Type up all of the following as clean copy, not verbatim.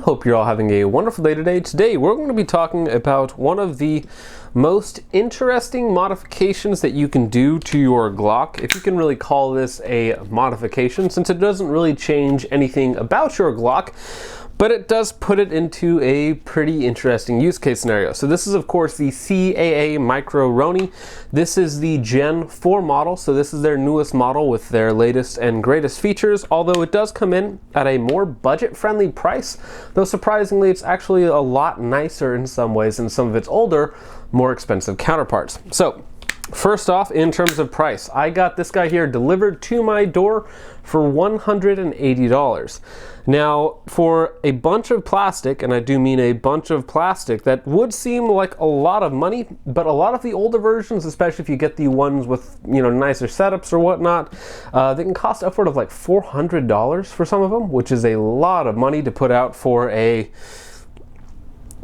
Hope you're all having a wonderful day today. Today we're going to be talking about one of the most interesting modifications that you can do to your Glock, if you can really call this a modification, since it doesn't really change anything about your Glock, but it does put it into a pretty interesting use case scenario. So this is of course the CAA Micro Roni. This is the Gen 4 model, so this is their newest model with their latest and greatest features, although it does come in at a more budget-friendly price, though surprisingly it's actually a lot nicer in some ways than some of its older, more expensive counterparts. So first off, in terms of price, I got this guy here delivered to my door for $180. Now, for a bunch of plastic, and I do mean a bunch of plastic, that would seem like a lot of money, but a lot of the older versions, especially if you get the ones with, nicer setups or whatnot, they can cost upward of like $400 for some of them, which is a lot of money to put out for a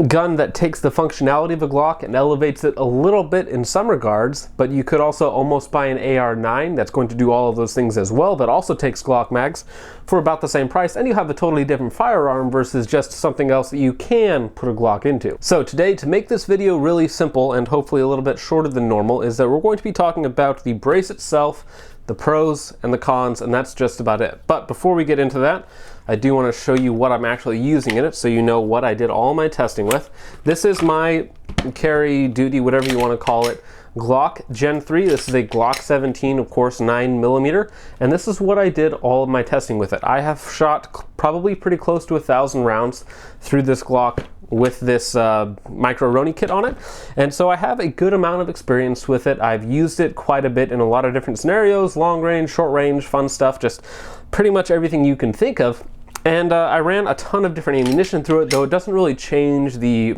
gun that takes the functionality of a Glock and elevates it a little bit in some regards, but you could also almost buy an AR-9 that's going to do all of those things as well, that also takes Glock mags for about the same price, and you have a totally different firearm versus just something else that you can put a Glock into. So today, to make this video really simple and hopefully a little bit shorter than normal, is that we're going to be talking about the brace itself, the pros and the cons, and that's just about it. But before we get into that, I do want to show you what I'm actually using in it so you know what I did all my testing with. This is my carry duty, whatever you want to call it, Glock Gen 3. This is a Glock 17, of course, 9mm, and this is what I did all of my testing with it. I have shot probably pretty close to 1,000 rounds through this Glock with this Micro Roni kit on it, and so I have a good amount of experience with it. I've used it quite a bit in a lot of different scenarios, long range, short range, fun stuff, just pretty much everything you can think of. And I ran a ton of different ammunition through it, though it doesn't really change the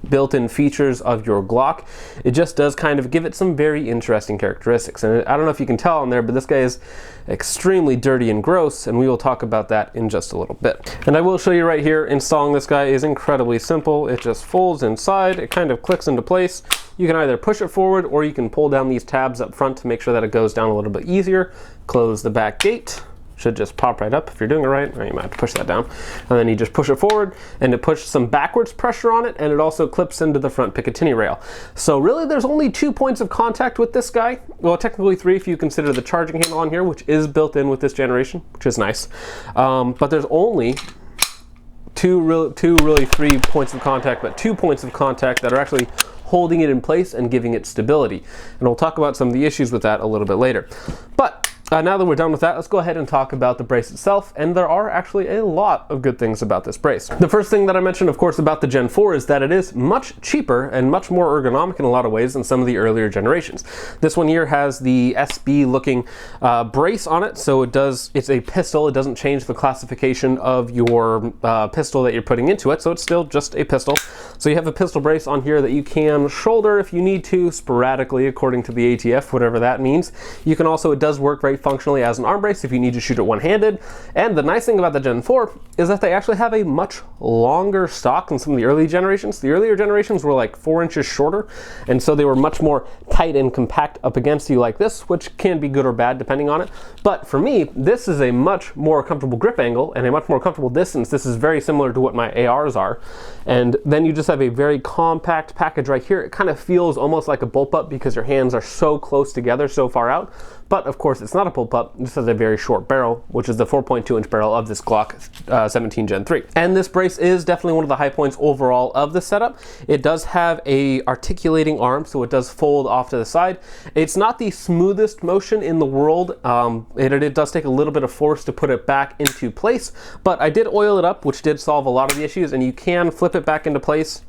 built-in features of your Glock. It just does kind of give it some very interesting characteristics. And I don't know if you can tell on there, but this guy is extremely dirty and gross, and we will talk about that in just a little bit. And I will show you right here, installing this guy is incredibly simple. It just folds inside, it kind of clicks into place. You can either push it forward or you can pull down these tabs up front to make sure that it goes down a little bit easier. Close the back gate. Should just pop right up if you're doing it right. Or you might have to push that down. And then you just push it forward, and it pushes some backwards pressure on it, and it also clips into the front Picatinny rail. So really there's only 2 points of contact with this guy. Well, technically 3 if you consider the charging handle on here, which is built in with this generation, which is nice. But there's only 3 points of contact, but 2 points of contact that are actually holding it in place and giving it stability. And we'll talk about some of the issues with that a little bit later. But now that we're done with that, let's go ahead and talk about the brace itself, and there are actually a lot of good things about this brace. The first thing that I mentioned, of course, about the Gen 4 is that it is much cheaper and much more ergonomic in a lot of ways than some of the earlier generations. This one here has the SB looking brace on it, so it's a pistol. It doesn't change the classification of your pistol that you're putting into it, so it's still just a pistol. So you have a pistol brace on here that you can shoulder if you need to, sporadically according to the ATF, whatever that means. You can also, it does work very functionally as an arm brace if you need to shoot it one-handed. And the nice thing about the Gen 4 is that they actually have a much longer stock than some of the early generations. The earlier generations were like 4 inches shorter, and so they were much more tight and compact up against you like this, which can be good or bad depending on it. But for me, this is a much more comfortable grip angle and a much more comfortable distance. This is very similar to what my ARs are. And then you just have a very compact package right here. It kind of feels almost like a bullpup because your hands are so close together, so far out. But of course, it's not a bullpup. This has a very short barrel, which is the 4.2-inch barrel of this Glock 17 Gen 3. And this brace is definitely one of the high points overall of the setup. It does have a articulating arm, so it does fold off to the side. It's not the smoothest motion in the world. It does take a little bit of force to put it back into place, but I did oil it up, which did solve a lot of the issues, and you can flip it back into place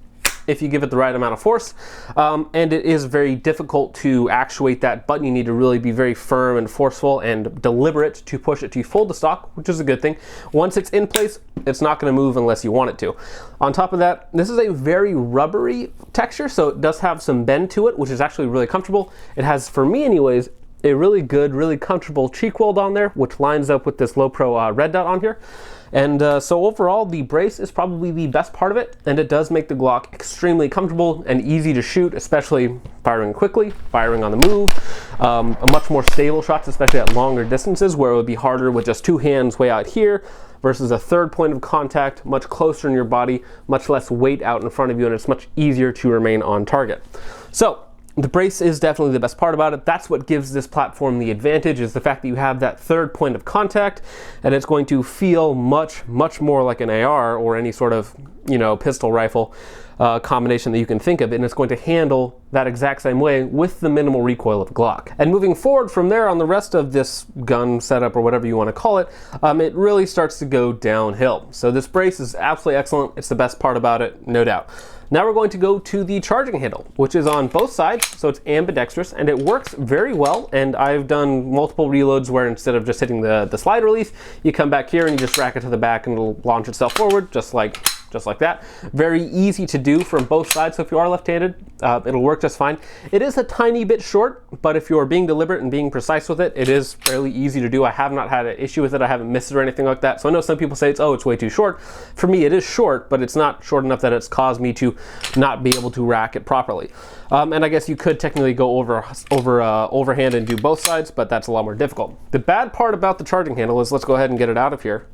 if you give it the right amount of force. And it is very difficult to actuate that button. You need to really be very firm and forceful and deliberate to push it to fold the stock, which is a good thing. Once it's in place, it's not going to move unless you want it to. On top of that, this is a very rubbery texture, so it does have some bend to it, which is actually really comfortable. It has, for me anyways, a really good, really comfortable cheek weld on there, which lines up with this low pro red dot on here. And so overall, the brace is probably the best part of it, and it does make the Glock extremely comfortable and easy to shoot, especially firing quickly, firing on the move, a much more stable shots, especially at longer distances where it would be harder with just two hands way out here versus a third point of contact, much closer in your body, much less weight out in front of you, and it's much easier to remain on target. So the brace is definitely the best part about it. That's what gives this platform the advantage, is the fact that you have that third point of contact, and it's going to feel much more like an AR or any sort of, you know, pistol rifle combination that you can think of, and it's going to handle that exact same way with the minimal recoil of Glock. And moving forward from there on the rest of this gun setup, or whatever you want to call it, it really starts to go downhill. So this brace is absolutely excellent. It's the best part about it, no doubt. Now we're going to go to the charging handle, which is on both sides, so it's ambidextrous, and it works very well. And I've done multiple reloads where instead of just hitting the slide release, you come back here and you just rack it to the back and it'll launch itself forward, just like that. Very easy to do from both sides, so if you are left-handed, it'll work just fine. It is a tiny bit short, but if you're being deliberate and being precise with it, it is fairly easy to do. I have not had an issue with it. I haven't missed it or anything like that. So I know some people say it's way too short. For me, it is short, but it's not short enough that it's caused me to not be able to rack it properly. And I guess you could technically go overhand and do both sides, but that's a lot more difficult. The bad part about the charging handle is, let's go ahead and get it out of here.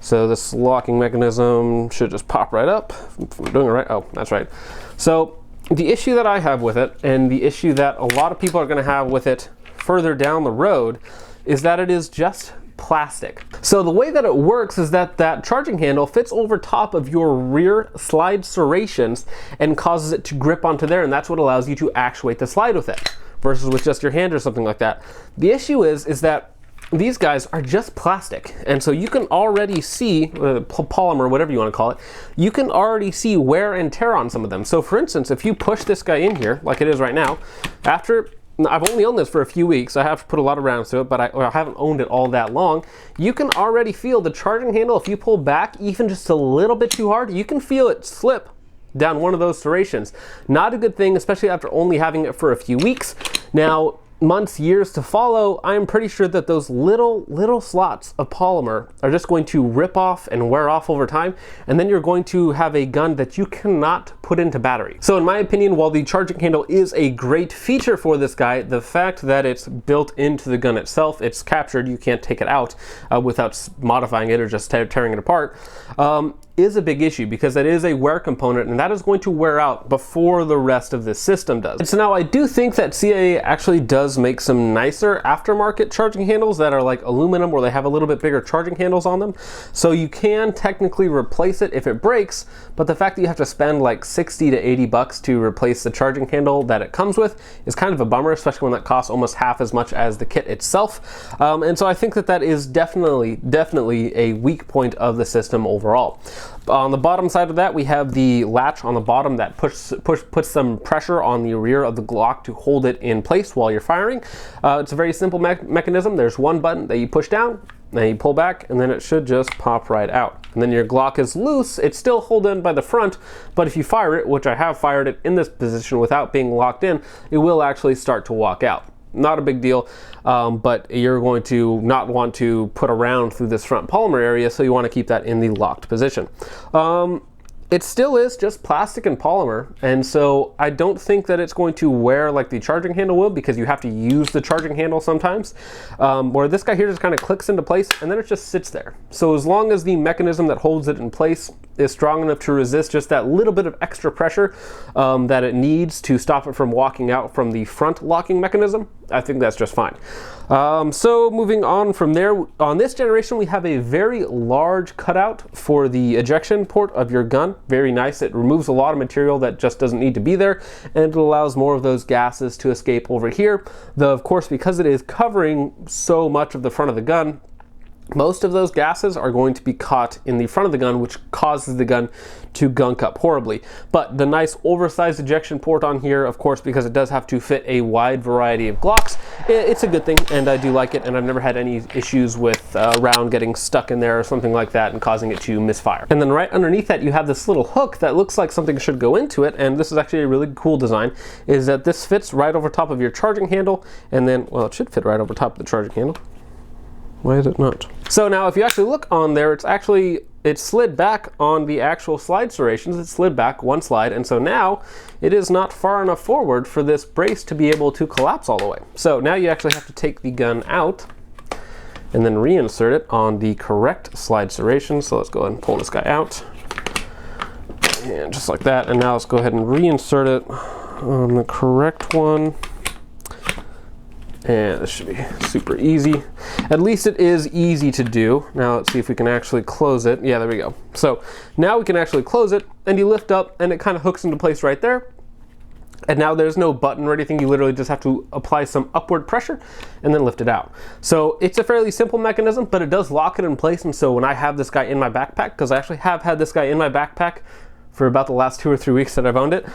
So this locking mechanism should just pop right up. If I'm doing it right. Oh, that's right. So the issue that I have with it, and the issue that a lot of people are going to have with it further down the road, is that it is just plastic. So the way that it works is that that charging handle fits over top of your rear slide serrations and causes it to grip onto there, and that's what allows you to actuate the slide with it, versus with just your hand or something like that. The issue is that these guys are just plastic, and so you can already see polymer, whatever you want to call it, you can already see wear and tear on some of them. So for instance, if you push this guy in here like it is right now, after I've only owned this for a few weeks, I have put a lot of rounds to it, but I haven't owned it all that long, you can already feel the charging handle. If you pull back even just a little bit too hard, you can feel it slip down one of those serrations. Not a good thing, especially after only having it for a few weeks. Now, months, years to follow, I'm pretty sure that those little slots of polymer are just going to rip off and wear off over time, and then you're going to have a gun that you cannot put into battery. So in my opinion, while the charging handle is a great feature for this guy, the fact that it's built into the gun itself, it's captured, you can't take it out without modifying it or just tearing it apart, is a big issue, because that is a wear component, and that is going to wear out before the rest of this system does. And so now I do think that CAA actually does make some nicer aftermarket charging handles that are like aluminum, where they have a little bit bigger charging handles on them. So you can technically replace it if it breaks, but the fact that you have to spend like 60 to 80 bucks to replace the charging handle that it comes with is kind of a bummer, especially when that costs almost half as much as the kit itself. And so I think that that is definitely a weak point of the system overall. On the bottom side of that, we have the latch on the bottom that puts some pressure on the rear of the Glock to hold it in place while you're firing. It's a very simple mechanism. There's one button that you push down, then you pull back, and then it should just pop right out. And then your Glock is loose. It's still held in by the front, but if you fire it, which I have fired it in this position without being locked in, it will actually start to walk out. Not a big deal, but you're going to not want to put a round through this front polymer area, so you want to keep that in the locked position. It still is just plastic and polymer, and so I don't think that it's going to wear like the charging handle will, because you have to use the charging handle sometimes, where this guy here just kind of clicks into place and then it just sits there. So as long as the mechanism that holds it in place is strong enough to resist just that little bit of extra pressure that it needs to stop it from walking out from the front locking mechanism, I think that's just fine. So moving on from there, on this generation we have a very large cutout for the ejection port of your gun. Very nice. It removes a lot of material that just doesn't need to be there, and it allows more of those gases to escape over here. Though of course, because it is covering so much of the front of the gun, most of those gases are going to be caught in the front of the gun, which causes the gun to gunk up horribly. But the nice oversized ejection port on here, of course, because it does have to fit a wide variety of Glocks, it's a good thing, and I do like it, and I've never had any issues with a round getting stuck in there or something like that and causing it to misfire. And then right underneath that, you have this little hook that looks like something should go into it, and this is actually a really cool design, is that this fits right over top of your charging handle, and then, well, it should fit right over top of the charging handle. Why is it not? So now if you actually look on there, it's slid back on the actual slide serrations. It slid back one slide, and so now it is not far enough forward for this brace to be able to collapse all the way. So now you actually have to take the gun out and then reinsert it on the correct slide serration. So let's go ahead and pull this guy out. And just like that, and now let's go ahead and reinsert it on the correct one. And this should be super easy. At least it is easy to do. Now let's see if we can actually close it. Yeah, there we go. So now we can actually close it, and you lift up and it kind of hooks into place right there. And now there's no button or anything. You literally just have to apply some upward pressure and then lift it out. So it's a fairly simple mechanism, but it does lock it in place. And so when I have this guy in my backpack, because I actually have had this guy in my backpack for about the last 2 or 3 weeks that I've owned it,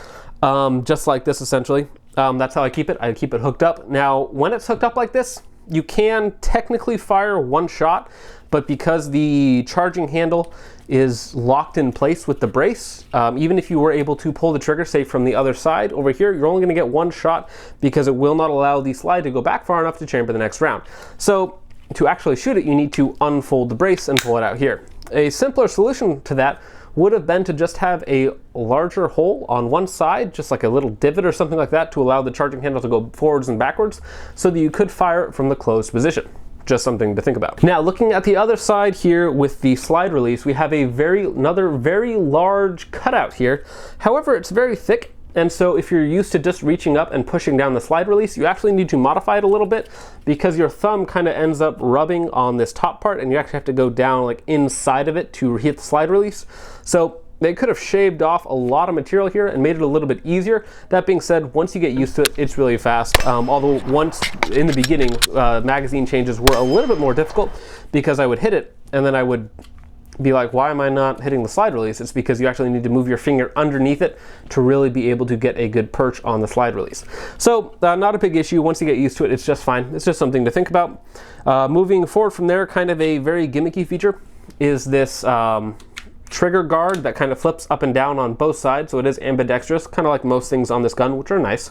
just like this essentially. That's how I keep it. I keep it hooked up. Now, when it's hooked up like this, you can technically fire one shot, but because the charging handle is locked in place with the brace, even if you were able to pull the trigger, say from the other side over here, you're only going to get one shot because it will not allow the slide to go back far enough to chamber the next round. So to actually shoot it, you need to unfold the brace and pull it out here. A simpler solution to that would have been to just have a larger hole on one side, just like a little divot or something like that, to allow the charging handle to go forwards and backwards so that you could fire it from the closed position. Just something to think about. Now, looking at the other side here with the slide release, we have another very large cutout here. However, it's very thick, and so if you're used to just reaching up and pushing down the slide release, you actually need to modify it a little bit because your thumb kind of ends up rubbing on this top part, and you actually have to go down like inside of it to hit the slide release. So they could have shaved off a lot of material here and made it a little bit easier. That being said, once you get used to it, it's really fast. Although once in the beginning, magazine changes were a little bit more difficult because I would hit it and then I would be like, why am I not hitting the slide release? It's because you actually need to move your finger underneath it to really be able to get a good perch on the slide release. So not a big issue. Once you get used to it, it's just fine. It's just something to think about. Moving forward from there, kind of a very gimmicky feature is this trigger guard that kind of flips up and down on both sides. So it is ambidextrous, kind of like most things on this gun, which are nice.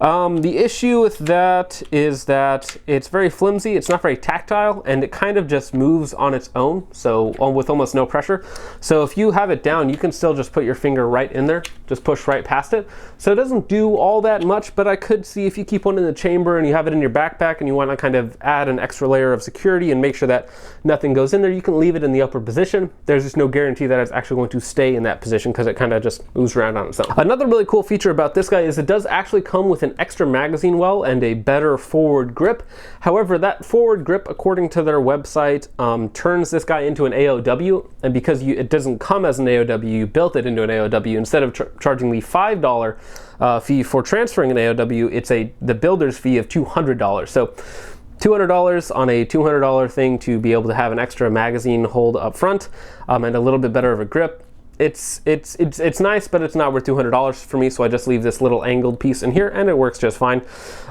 The issue with that is that it's very flimsy, it's not very tactile, and it kind of just moves on its own, so with almost no pressure. So if you have it down, you can still just put your finger right in there, just push right past it. So it doesn't do all that much, but I could see if you keep one in the chamber and you have it in your backpack and you want to kind of add an extra layer of security and make sure that nothing goes in there, you can leave it in the upper position. There's just no guarantee that it's actually going to stay in that position because it kind of just moves around on its own. Another really cool feature about this guy is it does actually come with an extra magazine well and a better forward grip. However, that forward grip, according to their website, turns this guy into an AOW, and because it doesn't come as an AOW, you built it into an AOW. Instead of charging the $5 fee for transferring an AOW, it's the builder's fee of $200. So $200 on a $200 thing to be able to have an extra magazine hold up front and a little bit better of a grip. It's nice, but it's not worth $200 for me, so I just leave this little angled piece in here and it works just fine.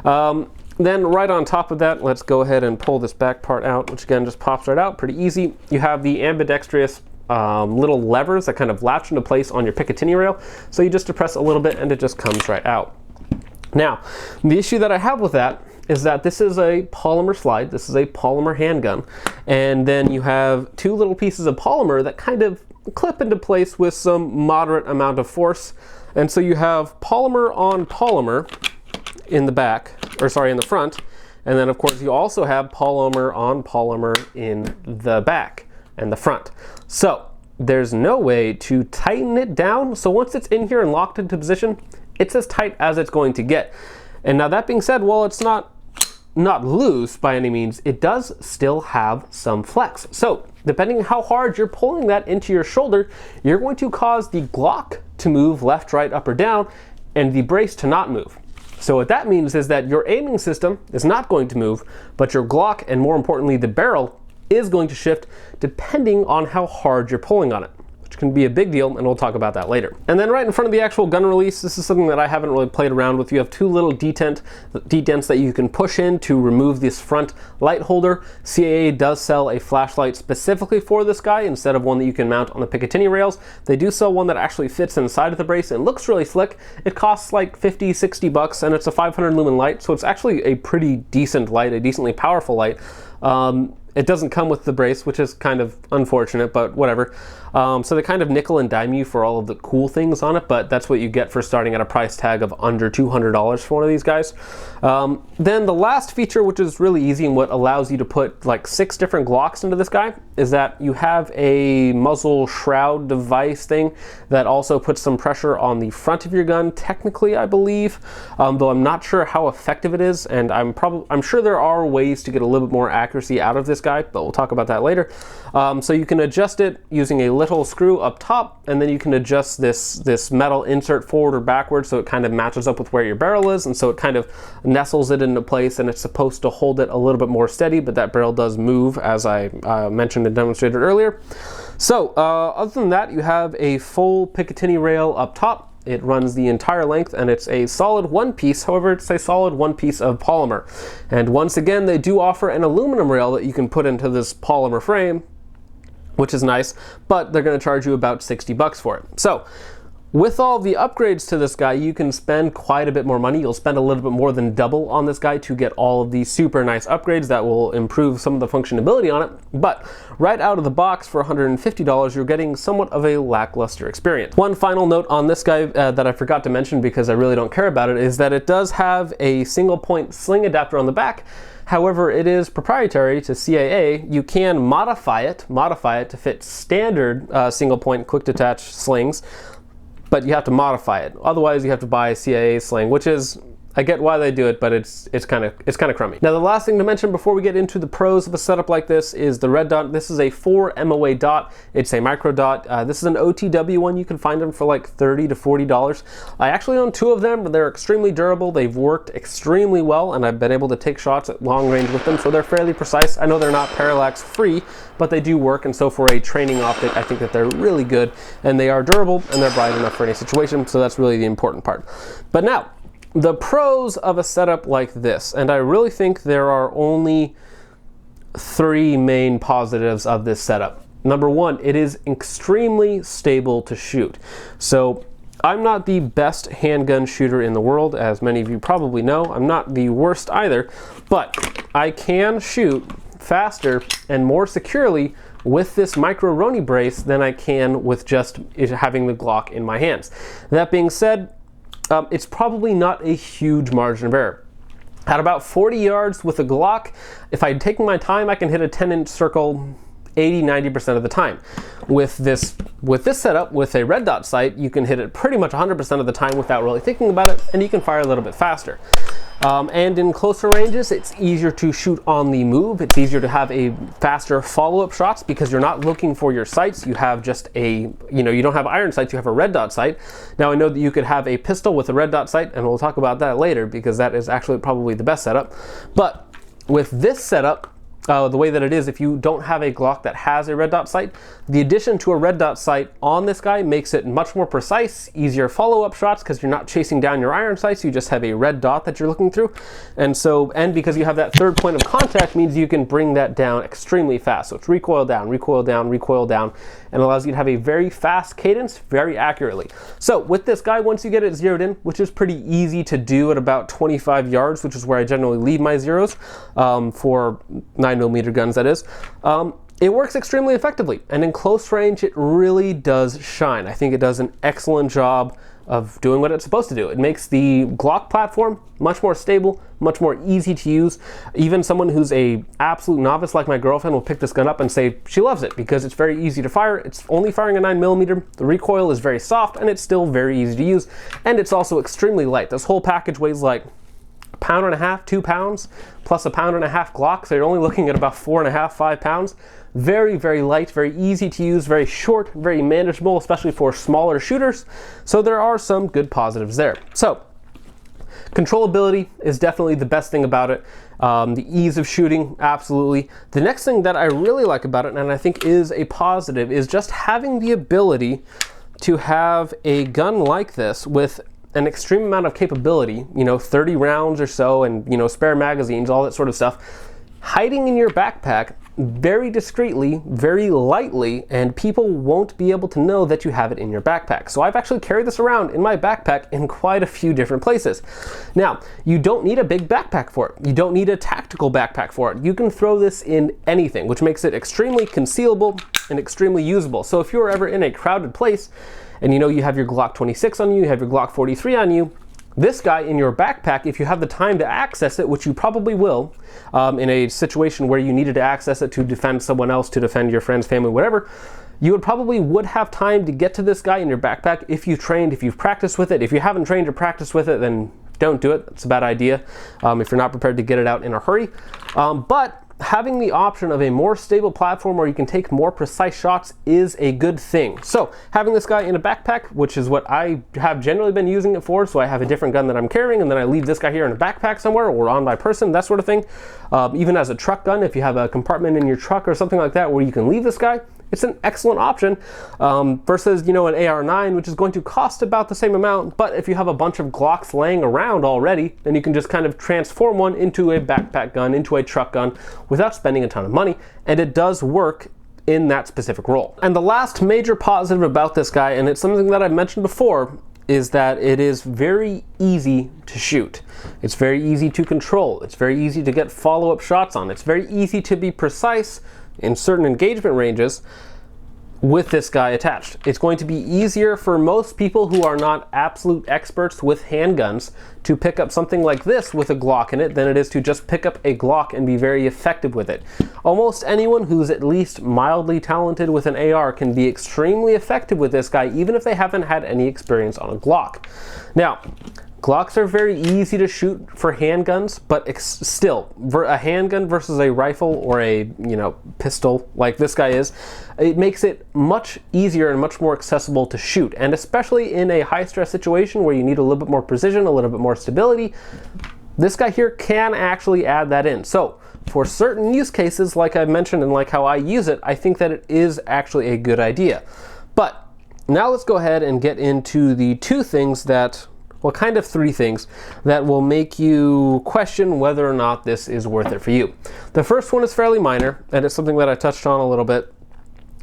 Then right on top of that, let's go ahead and pull this back part out, which again just pops right out, pretty easy. You have the ambidextrous little levers that kind of latch into place on your Picatinny rail, so you just depress a little bit and it just comes right out. Now, the issue that I have with that is that this is a polymer slide, this is a polymer handgun, and then you have two little pieces of polymer that kind of clip into place with some moderate amount of force. And so you have polymer on polymer in the back, or sorry, in the front. And then of course you also have polymer on polymer in the back and the front. So there's no way to tighten it down. So once it's in here and locked into position, it's as tight as it's going to get. And now that being said, while it's not loose by any means, it does still have some flex. So depending on how hard you're pulling that into your shoulder, you're going to cause the Glock to move left, right, up, or down, and the brace to not move. So what that means is that your aiming system is not going to move, but your Glock, and more importantly the barrel, is going to shift depending on how hard you're pulling on it, which can be a big deal, and we'll talk about that later. And then right in front of the actual gun release, this is something that I haven't really played around with. You have two little detents that you can push in to remove this front light holder. CAA does sell a flashlight specifically for this guy instead of one that you can mount on the Picatinny rails. They do sell one that actually fits inside of the brace and looks really slick. It costs like 50, 60 bucks, and it's a 500 lumen light, so it's actually a pretty decent light, a decently powerful light. It doesn't come with the brace, which is kind of unfortunate, but whatever. So they kind of nickel and dime you for all of the cool things on it, but that's what you get for starting at a price tag of under $200 for one of these guys. Then the last feature, which is really easy and what allows you to put like 6 different Glocks into this guy, is that you have a muzzle shroud device thing that also puts some pressure on the front of your gun, technically, I believe, though I'm not sure how effective it is, and I'm sure there are ways to get a little bit more accuracy out of this guy, but we'll talk about that later. So you can adjust it using a little screw up top, and then you can adjust this metal insert forward or backwards so it kind of matches up with where your barrel is, and so it kind of nestles it into place, and it's supposed to hold it a little bit more steady, but that barrel does move, as I mentioned and demonstrated earlier. So other than that, you have a full Picatinny rail up top. It runs the entire length, and it's a solid one piece. However, it's a solid one piece of polymer. And once again, they do offer an aluminum rail that you can put into this polymer frame, which is nice, but they're going to charge you about 60 bucks for it. So with all the upgrades to this guy, you can spend quite a bit more money. You'll spend a little bit more than double on this guy to get all of these super nice upgrades that will improve some of the functionality on it. But right out of the box for $150, you're getting somewhat of a lackluster experience. One final note on this guy that I forgot to mention because I really don't care about it is that it does have a single point sling adapter on the back. However, it is proprietary to CAA. You can modify it to fit standard single point quick detach slings, but you have to modify it. Otherwise, you have to buy a CAA sling, which is, I get why they do it, but it's kind of crummy. Now, the last thing to mention before we get into the pros of a setup like this is the red dot. This is a 4 MOA dot. It's a micro dot. This is an OTW one. You can find them for like $30 to $40. I actually own 2 of them, but they're extremely durable. They've worked extremely well, and I've been able to take shots at long range with them, so they're fairly precise. I know they're not parallax free, but they do work, and so for a training optic, I think that they're really good, and they are durable, and they're bright enough for any situation, so that's really the important part. But now, the pros of a setup like this, and I really think there are only 3 main positives of this setup. Number 1, it is extremely stable to shoot. So I'm not the best handgun shooter in the world, as many of you probably know. I'm not the worst either, but I can shoot faster and more securely with this Micro Roni brace than I can with just having the Glock in my hands. That being said, it's probably not a huge margin of error. At about 40 yards with a Glock, if I'm taking my time, I can hit a 10-inch circle 80-90% of the time. With this setup, with a red dot sight, you can hit it pretty much 100% of the time without really thinking about it, and you can fire a little bit faster. And in closer ranges, it's easier to shoot on the move. It's easier to have a faster follow-up shots because you're not looking for your sights. You have just a, you don't have iron sights, you have a red dot sight. Now I know that you could have a pistol with a red dot sight, and we'll talk about that later because that is actually probably the best setup. But with this setup, the way that it is, if you don't have a Glock that has a red dot sight, the addition to a red dot sight on this guy makes it much more precise, easier follow-up shots because you're not chasing down your iron sights, you just have a red dot that you're looking through. And because you have that third point of contact means you can bring that down extremely fast. So it's recoil down, recoil down, recoil down, and allows you to have a very fast cadence very accurately. So with this guy, once you get it zeroed in, which is pretty easy to do at about 25 yards, which is where I generally leave my zeros for 9mm guns, that is, it works extremely effectively, and in close range it really does shine. I think it does an excellent job of doing what it's supposed to do. It makes the Glock platform much more stable, much more easy to use. Even someone who's a absolute novice like my girlfriend will pick this gun up and say she loves it because it's very easy to fire. It's only firing a 9mm. The recoil is very soft, and it's still very easy to use, and it's also extremely light. This whole package weighs like 1.5 pounds, 2 pounds, plus 1.5 pounds Glock, so you're only looking at about 4.5, 5 pounds. Very, very light, very easy to use, very short, very manageable, especially for smaller shooters. So there are some good positives there. So controllability is definitely the best thing about it. The ease of shooting, absolutely. The next thing that I really like about it, and I think is a positive, is just having the ability to have a gun like this with an extreme amount of capability, you know, 30 rounds or so, and, you know, spare magazines, all that sort of stuff, hiding in your backpack very discreetly, very lightly, and people won't be able to know that you have it in your backpack. So I've actually carried this around in my backpack in quite a few different places. Now, you don't need a big backpack for it. You don't need a tactical backpack for it. You can throw this in anything, which makes it extremely concealable and extremely usable. So if you're ever in a crowded place and you know you have your Glock 26 on you, you have your Glock 43 on you, this guy in your backpack, if you have the time to access it, which you probably will, in a situation where you needed to access it to defend someone else, to defend your friends, family, whatever, you would have time to get to this guy in your backpack if you've trained, if you've practiced with it. If you haven't trained or practiced with it, then don't do it. It's a bad idea if you're not prepared to get it out in a hurry. But having the option of a more stable platform where you can take more precise shots is a good thing. So having this guy in a backpack, which is what I have generally been using it for, so I have a different gun that I'm carrying and then I leave this guy here in a backpack somewhere or on my person, that sort of thing. Even as a truck gun, if you have a compartment in your truck or something like that where you can leave this guy, it's an excellent option versus, you know, an AR-9, which is going to cost about the same amount. But if you have a bunch of Glocks laying around already, then you can just kind of transform one into a backpack gun, into a truck gun, without spending a ton of money. And it does work in that specific role. And the last major positive about this guy, and it's something that I've mentioned before, is that it is very easy to shoot. It's very easy to control. It's very easy to get follow-up shots on. It's very easy to be precise in certain engagement ranges with this guy attached. It's going to be easier for most people who are not absolute experts with handguns to pick up something like this with a Glock in it than it is to just pick up a Glock and be very effective with it. Almost anyone who's at least mildly talented with an AR can be extremely effective with this guy, even if they haven't had any experience on a Glock. Now, Glocks are very easy to shoot for handguns, but still, a handgun versus a rifle or a, you know, pistol like this guy is, it makes it much easier and much more accessible to shoot. And especially in a high-stress situation where you need a little bit more precision, a little bit more stability, this guy here can actually add that in. So for certain use cases, like I've mentioned and like how I use it, I think that it is actually a good idea. But now let's go ahead and get into the two things that, well, kind of three things that will make you question whether or not this is worth it for you. The first one is fairly minor, and it's something that I touched on a little bit,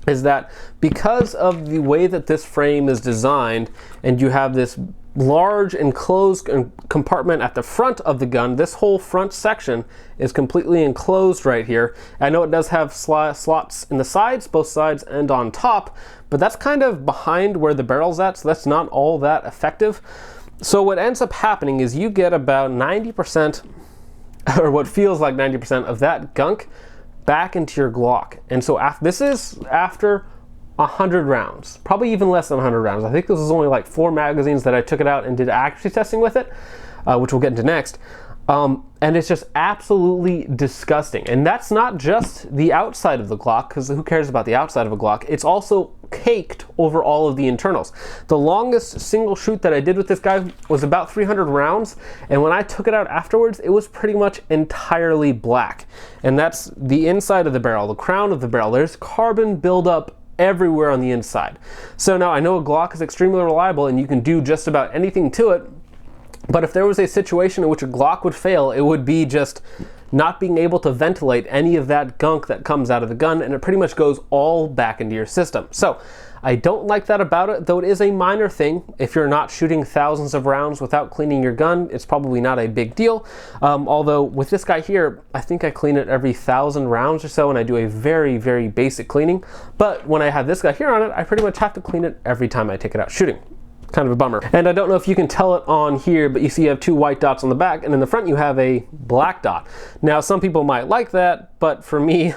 is that because of the way that this frame is designed, and you have this large enclosed compartment at the front of the gun, this whole front section is completely enclosed right here. I know it does have slots in the sides, both sides and on top, but that's kind of behind where the barrel's at, so that's not all that effective. So what ends up happening is you get about 90%, or what feels like 90% of that gunk back into your Glock. And so this is after 100 rounds, probably even less than 100 rounds. I think this was only like 4 magazines that I took it out and did accuracy testing with it, which we'll get into next. And it's just absolutely disgusting. And that's not just the outside of the Glock, because who cares about the outside of a Glock? It's also caked over all of the internals. The longest single shoot that I did with this guy was about 300 rounds, and when I took it out afterwards, it was pretty much entirely black. And that's the inside of the barrel, the crown of the barrel. There's carbon buildup everywhere on the inside. So now I know a Glock is extremely reliable and you can do just about anything to it, but if there was a situation in which a Glock would fail, it would be just not being able to ventilate any of that gunk that comes out of the gun, and it pretty much goes all back into your system. So I don't like that about it, though it is a minor thing. If you're not shooting thousands of rounds without cleaning your gun, it's probably not a big deal. Although with this guy here, I think I clean it every 1,000 rounds or so, and I do a very, very basic cleaning. But when I have this guy here on it, I pretty much have to clean it every time I take it out shooting. Kind of a bummer. And I don't know if you can tell it on here, but you see you have 2 white dots on the back, and in the front you have a black dot. Now some people might like that, but for me,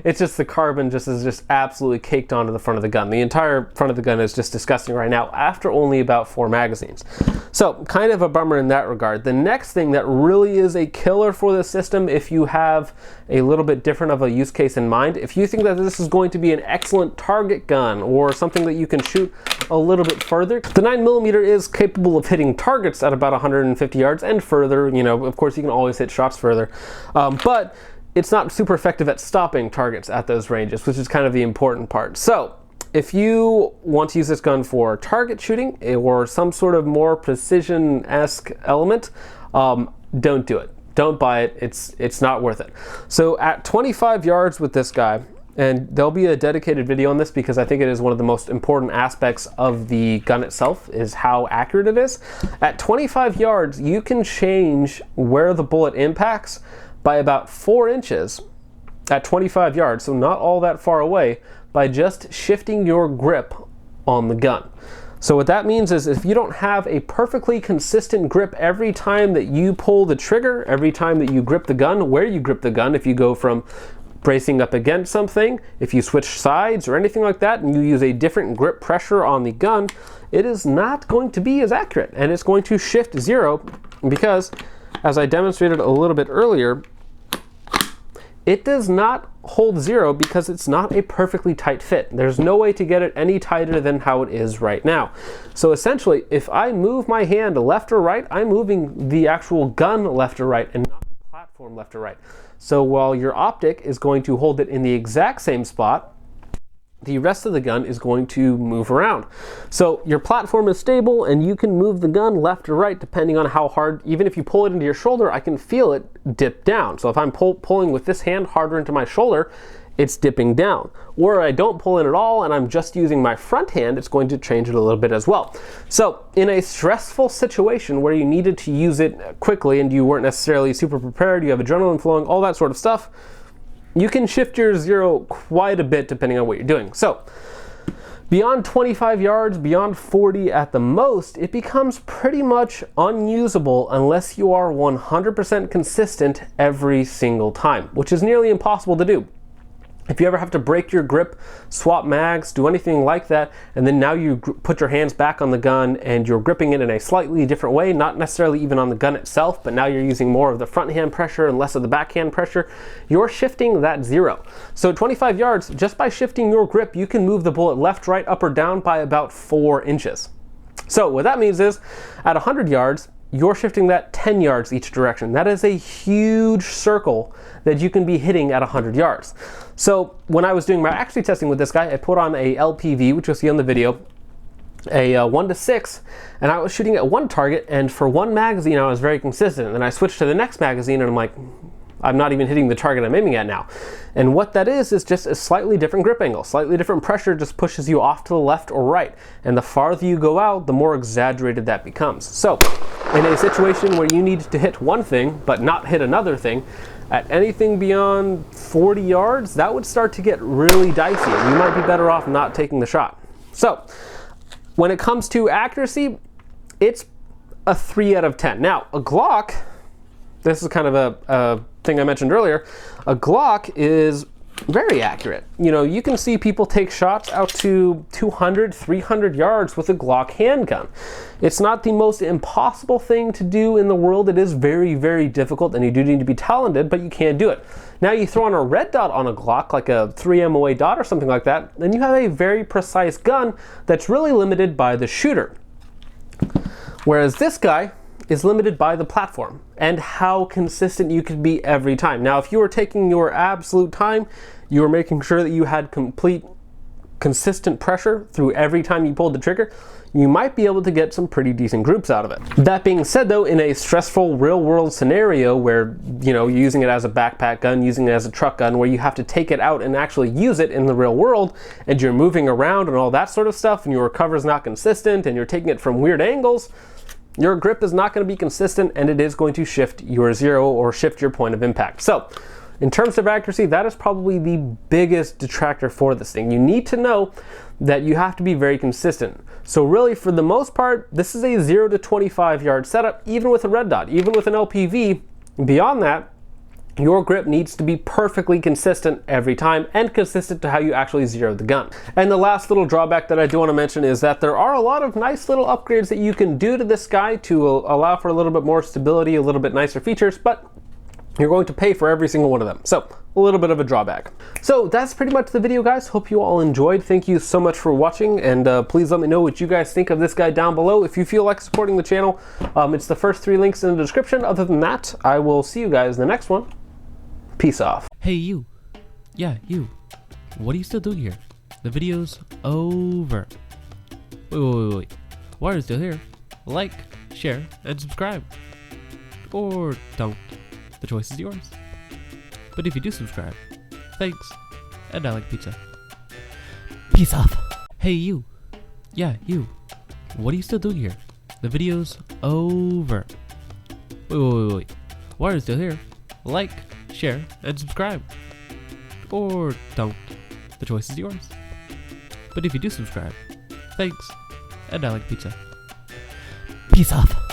it's just the carbon is just absolutely caked onto the front of the gun. The entire front of the gun is just disgusting right now after only about 4 magazines. So kind of a bummer in that regard. The next thing that really is a killer for this system, if you have a little bit different of a use case in mind, if you think that this is going to be an excellent target gun or something that you can shoot a little bit further, the 9mm is capable of hitting targets at about 150 yards and further. You know, of course you can always hit shots further, but it's not super effective at stopping targets at those ranges, which is kind of the important part. So if you want to use this gun for target shooting or some sort of more precision-esque element, don't do it. Don't buy it. It's not worth it. So at 25 yards with this guy, and there'll be a dedicated video on this because I think it is one of the most important aspects of the gun itself, is how accurate it is. At 25 yards, you can change where the bullet impacts by about 4 inches at 25 yards, so not all that far away, by just shifting your grip on the gun. So what that means is if you don't have a perfectly consistent grip every time that you pull the trigger, every time that you grip the gun, where you grip the gun, if you go from bracing up against something, if you switch sides or anything like that, and you use a different grip pressure on the gun, it is not going to be as accurate, and it's going to shift 0 because, as I demonstrated a little bit earlier, it does not hold 0 because it's not a perfectly tight fit. There's no way to get it any tighter than how it is right now. So essentially, if I move my hand left or right, I'm moving the actual gun left or right and not the platform left or right. So while your optic is going to hold it in the exact same spot, the rest of the gun is going to move around. So your platform is stable and you can move the gun left or right depending on how hard. Even if you pull it into your shoulder, I can feel it dip down. So if I'm pulling with this hand harder into my shoulder, it's dipping down. Or I don't pull in at all and I'm just using my front hand, it's going to change it a little bit as well. So in a stressful situation where you needed to use it quickly and you weren't necessarily super prepared, you have adrenaline flowing, all that sort of stuff, you can shift your 0 quite a bit depending on what you're doing. So beyond 25 yards, beyond 40 at the most, it becomes pretty much unusable unless you are 100% consistent every single time, which is nearly impossible to do. If you ever have to break your grip, swap mags, do anything like that, and then now you put your hands back on the gun and you're gripping it in a slightly different way, not necessarily even on the gun itself, but now you're using more of the front hand pressure and less of the backhand pressure, you're shifting that 0. So at 25 yards, just by shifting your grip, you can move the bullet left, right, up, or down by about 4 inches. So what that means is, at 100 yards, you're shifting that 10 yards each direction. That is a huge circle that you can be hitting at 100 yards. So when I was doing my accuracy testing with this guy, I put on a LPV, which you'll see on the video, a 1-6, and I was shooting at one target, and for one magazine I was very consistent. And then I switched to the next magazine and I'm like, I'm not even hitting the target I'm aiming at now. And what that is just a slightly different grip angle. Slightly different pressure just pushes you off to the left or right. And the farther you go out, the more exaggerated that becomes. So in a situation where you need to hit one thing but not hit another thing, at anything beyond 40 yards, that would start to get really dicey. And you might be better off not taking the shot. So when it comes to accuracy, it's a 3 out of 10. Now, a Glock, this is kind of a thing I mentioned earlier, a Glock is very accurate. You know, you can see people take shots out to 200, 300 yards with a Glock handgun. It's not the most impossible thing to do in the world. It is very, very difficult, and you do need to be talented, but you can do it. Now you throw on a red dot on a Glock, like a 3 MOA dot or something like that, then you have a very precise gun that's really limited by the shooter. Whereas this guy is limited by the platform and how consistent you can be every time. Now, if you were taking your absolute time, you were making sure that you had complete consistent pressure through every time you pulled the trigger, you might be able to get some pretty decent groups out of it. That being said though, in a stressful real world scenario where, you know, you're using it as a backpack gun, using it as a truck gun, where you have to take it out and actually use it in the real world, and you're moving around and all that sort of stuff, and your recovery is not consistent, and you're taking it from weird angles, your grip is not going to be consistent, and it is going to shift your 0 or shift your point of impact. So in terms of accuracy, that is probably the biggest detractor for this thing. You need to know that you have to be very consistent. So really, for the most part, this is a 0 to 25 yard setup, even with a red dot, even with an LPV. Beyond that, Your grip needs to be perfectly consistent every time and consistent to how you actually zero the gun. And the last little drawback that I do want to mention is that there are a lot of nice little upgrades that you can do to this guy to allow for a little bit more stability, a little bit nicer features, but you're going to pay for every single one of them. So a little bit of a drawback. So that's pretty much the video, guys. Hope you all enjoyed. Thank you so much for watching, and please let me know what you guys think of this guy down below. If you feel like supporting the channel, it's the first 3 links in the description. Other than that, I will see you guys in the next one. Peace off. Hey you. Yeah, you. What are you still doing here? The video's over. Wait. Why are you still here? Like, share, and subscribe. Or don't. The choice is yours. But if you do subscribe, thanks. And I like pizza. Peace off. Hey you. Yeah, you. What are you still doing here? The video's over. Wait. Why are you still here? Like, share, and subscribe. Or don't. The choice is yours. But if you do subscribe, thanks. And I like pizza. Peace off.